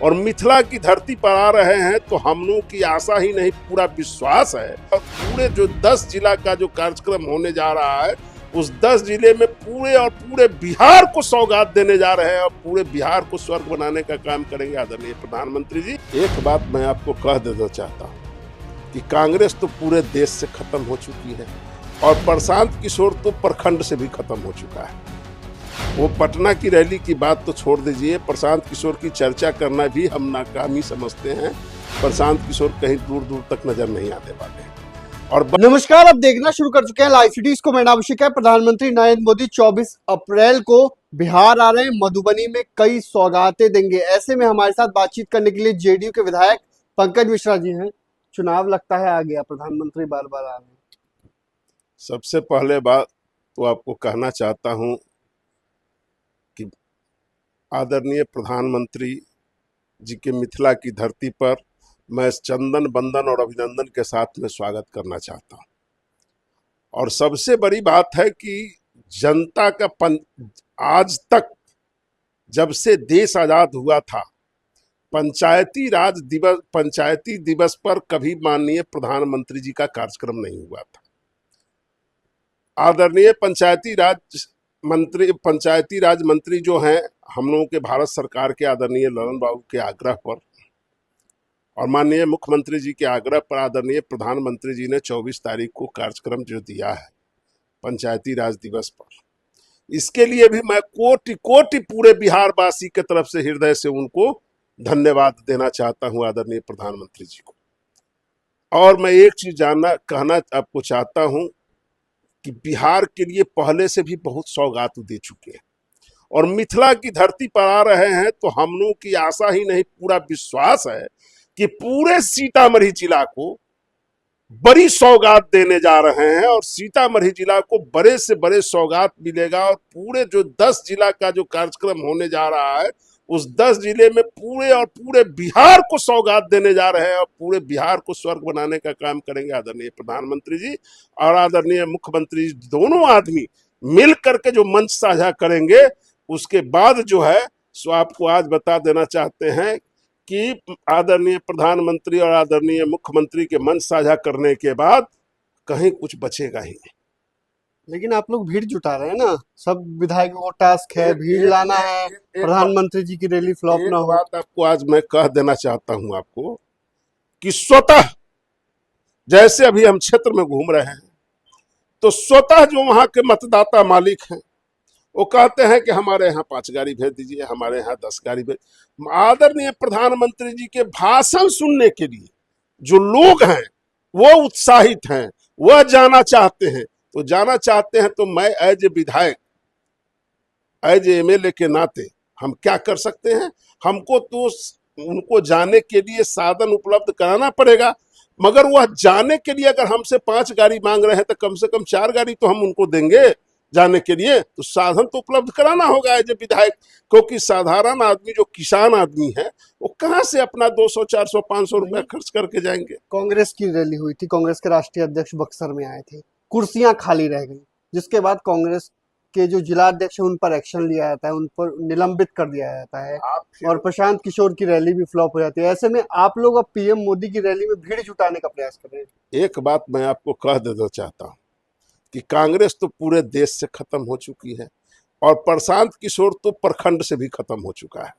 और मिथिला की धरती पर आ रहे हैं तो हम लोगों की आशा ही नहीं पूरा विश्वास है। और पूरे जो 10 जिला का जो कार्यक्रम होने जा रहा है उस 10 जिले में पूरे बिहार को सौगात देने जा रहे हैं और पूरे बिहार को स्वर्ग बनाने का काम करेंगे आदरणीय प्रधानमंत्री जी। एक बात मैं आपको कह देना चाहता हूँ कि कांग्रेस तो पूरे देश से खत्म हो चुकी है और प्रशांत किशोर तो प्रखंड से भी खत्म हो चुका है। वो पटना की रैली की बात तो छोड़ दीजिए, प्रशांत किशोर की चर्चा करना भी हम नाकामी समझते हैं। प्रशांत किशोर कहीं दूर दूर तक नजर नहीं आने वाले हैं। और नमस्कार, अब देखना शुरू कर चुके हैं लाइव सिटीज को। मैं अभिषेक है। प्रधानमंत्री नरेंद्र मोदी 24 अप्रैल को बिहार आ रहे हैं। मधुबनी में कई सौगातें देंगे। ऐसे में हमारे साथ बातचीत करने के लिए जेडीयू के विधायक पंकज मिश्रा जी हैं। चुनाव लगता है आ गया, प्रधानमंत्री बार बार आ रहे हैं। सबसे पहले बात तो आपको कहना चाहता हूं कि आदरणीय प्रधानमंत्री जी के मिथिला की धरती पर मैं चंदन बंदन और अभिनंदन के साथ में स्वागत करना चाहता हूं। और सबसे बड़ी बात है कि जनता का आज तक जब से देश आजाद हुआ था पंचायती दिवस पर कभी माननीय प्रधानमंत्री जी का कार्यक्रम नहीं हुआ था। आदरणीय पंचायती राज मंत्री जो हैं हम लोगों के भारत सरकार के आदरणीय ललन बाबू के आग्रह पर और माननीय मुख्यमंत्री जी के आग्रह पर आदरणीय प्रधानमंत्री जी ने 24 तारीख को कार्यक्रम जो दिया है पंचायती राज दिवस पर, इसके लिए भी मैं कोटि कोटि पूरे बिहार वासी के तरफ से हृदय से उनको धन्यवाद देना चाहता हूं आदरणीय प्रधानमंत्री जी को। और मैं एक चीज कहना आपको चाहता हूं कि बिहार के लिए पहले से भी बहुत सौगात दे चुके हैं और मिथिला की धरती पर आ रहे हैं तो हम लोगों की आशा ही नहीं पूरा विश्वास है कि पूरे सीतामढ़ी जिला को बड़ी सौगात देने जा रहे हैं और सीतामढ़ी जिला को बड़े से बड़े सौगात मिलेगा। और पूरे जो 10 जिला का जो कार्यक्रम होने जा रहा है उस 10 जिले में पूरे बिहार को सौगात देने जा रहे हैं और पूरे बिहार को स्वर्ग बनाने का काम करेंगे आदरणीय प्रधानमंत्री जी और आदरणीय मुख्यमंत्री जी। दोनों आदमी मिल करके जो मंच साझा करेंगे उसके बाद जो है सो आपको आज बता देना चाहते हैं कि आदरणीय प्रधानमंत्री और आदरणीय मुख्यमंत्री के मंच साझा करने के बाद कहीं कुछ बचेगा ही नहीं। लेकिन आप लोग भीड़ जुटा रहे हैं ना, सब विधायकों को टास्क है भीड़ लाना है, प्रधानमंत्री जी की रैली फ्लॉप ना हो। बात आपको आज मैं कह देना चाहता हूं आपको कि स्वतः जैसे अभी हम क्षेत्र में घूम रहे हैं तो स्वतः जो वहां के मतदाता मालिक हैं वो कहते हैं कि हमारे यहाँ 5 गाड़ी भेज दीजिए, हमारे यहाँ 10 गाड़ी भेज। आदरणीय प्रधानमंत्री जी के भाषण सुनने के लिए जो लोग हैं वो उत्साहित हैं, वह जाना चाहते हैं। तो जाना चाहते हैं तो मैं एज ए विधायक, एज ए एमएलए के नाते हम क्या कर सकते हैं? हमको तो उनको जाने के लिए साधन उपलब्ध कराना पड़ेगा, मगर वह जाने के लिए अगर हमसे 5 गाड़ी मांग रहे हैं तो कम से कम 4 गाड़ी तो हम उनको देंगे जाने के लिए। तो साधन तो उपलब्ध कराना होगा एज ए विधायक, क्योंकि साधारण आदमी जो किसान आदमी है वो कहाँ से अपना 200 400 500 रुपया खर्च करके जाएंगे। कांग्रेस की रैली हुई थी, कांग्रेस के राष्ट्रीय अध्यक्ष बक्सर में आए थे, कुर्सियां खाली रह गई, जिसके बाद कांग्रेस के जो जिला अध्यक्ष है उन पर एक्शन लिया जाता है, उन पर निलंबित कर दिया जाता है और प्रशांत किशोर की रैली भी फ्लॉप हो जाती है। ऐसे में आप लोग अब पीएम मोदी की रैली में भीड़ जुटाने का प्रयास कर रहे हैं। एक बात मैं आपको कह देना चाहता हूँ कि कांग्रेस तो पूरे देश से खत्म हो चुकी है और प्रशांत किशोर तो प्रखंड से भी खत्म हो चुका है।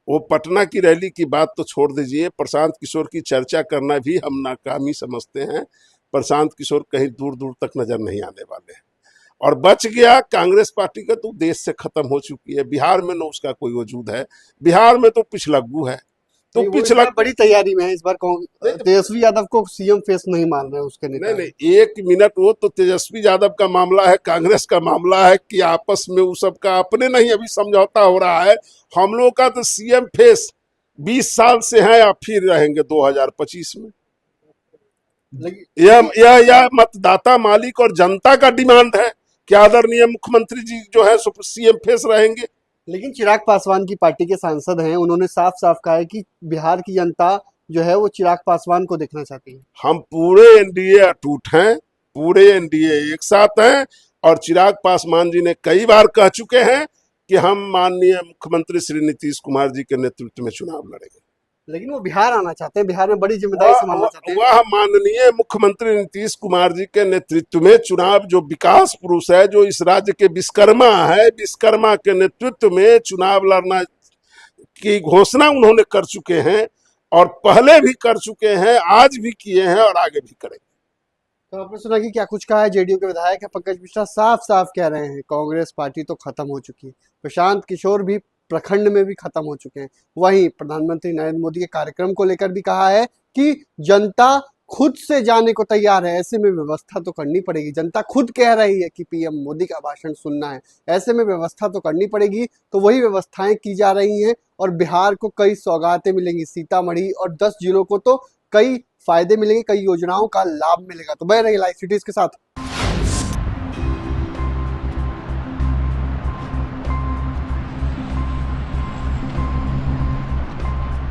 वो पटना की रैली की बात तो छोड़ दीजिए, प्रशांत किशोर की चर्चा करना भी हम नाकामी समझते हैं। प्रशांत किशोर कहीं दूर दूर तक नजर नहीं आने वाले हैं और बच गया कांग्रेस पार्टी का तो देश से खत्म हो चुकी है। बिहार में न उसका कोई वजूद है, बिहार में तो पिछलग्गू है। तो पिछला बड़ी तैयारी में है इस बार। तेजस्वी यादव को सीएम फेस नहीं मान रहे उसके नेता। नहीं, एक मिनट, वो तो तेजस्वी यादव का मामला है, कांग्रेस का मामला है कि आपस में वो सबका अपने नहीं अभी समझौता हो रहा है। हम लोग का तो सीएम फेस 20 साल से है या फिर रहेंगे 2025 में। यह मतदाता मालिक और जनता का डिमांड है कि आदरणीय मुख्यमंत्री जी जो है सीएम फेस रहेंगे। लेकिन चिराग पासवान की पार्टी के सांसद हैं, उन्होंने साफ साफ कहा है कि बिहार की जनता जो है वो चिराग पासवान को देखना चाहती है। हम पूरे एनडीए अटूट हैं, पूरे एनडीए एक साथ हैं और चिराग पासवान जी ने कई बार कह चुके हैं कि हम माननीय मुख्यमंत्री श्री नीतीश कुमार जी के नेतृत्व में चुनाव लड़ेंगे। लेकिन वो बिहार आना चाहते हैं, बिहार में बड़ी जिम्मेदारी संभालना चाहते हैं। वह माननीय मुख्यमंत्री नीतीश कुमार जी के नेतृत्व में चुनाव, जो विकास पुरुष है, जो इस राज्य के विश्वकर्मा है, विश्वकर्मा के नेतृत्व में चुनाव लड़ना की घोषणा उन्होंने कर चुके हैं और पहले भी कर चुके हैं, आज भी किए हैं और आगे भी करेंगे। तो आपने सुना कि क्या कुछ कहा है जेडीयू के विधायक है पंकज मिश्रा, साफ साफ कह रहे हैं कांग्रेस पार्टी तो खत्म हो चुकी है। प्रशांत किशोर भी प्रखंड में भी खत्म हो चुके हैं। वहीं प्रधानमंत्री नरेंद्र मोदी के कार्यक्रम को लेकर भी कहा है कि जनता खुद से जाने को तैयार है, ऐसे में व्यवस्था तो करनी पड़ेगी। जनता खुद कह रही है कि पीएम मोदी का भाषण सुनना है, ऐसे में व्यवस्था तो करनी पड़ेगी। तो वही व्यवस्थाएं की जा रही हैं और बिहार को कई सौगातें मिलेंगी, सीतामढ़ी और 10 जिलों को तो कई फायदे मिलेंगे, कई योजनाओं का लाभ मिलेगा। तो बने रहिए लाइव सिटीज के साथ।